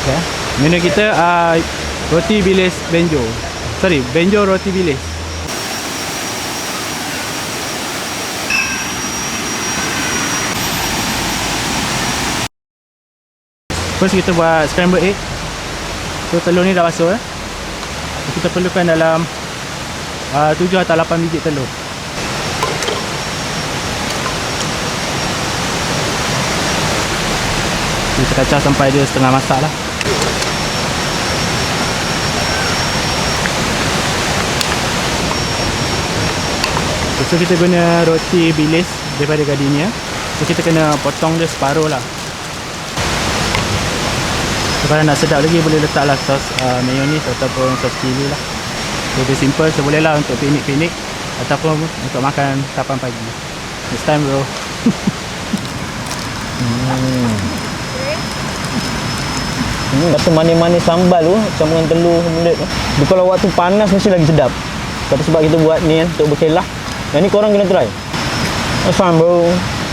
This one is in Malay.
Okay. Menu kita roti bilis benjo. Sorry, benjo roti bilis. First kita buat scrambled egg. So telur ni dah basuh. Kita perlukan dalam 7 atau 8 biji telur. Kita kacau sampai dia setengah masak lah. So kita guna roti bilis daripada Gardenia. So kita kena potong dia separuh lah. So, kalau nak sedap lagi boleh letaklah sos mayonnaise ataupun sos chili lah. Lebih simple, so boleh lah untuk piknik-piknik ataupun untuk makan sarapan pagi. Next time bro. Kata manis-manis sambal tu campuran telur mulut tu. Dia kalau waktu panas mesti lagi sedap. Tapi sebab kita buat ni kan untuk berkelah. Yang ni korang kena try. Asam bro.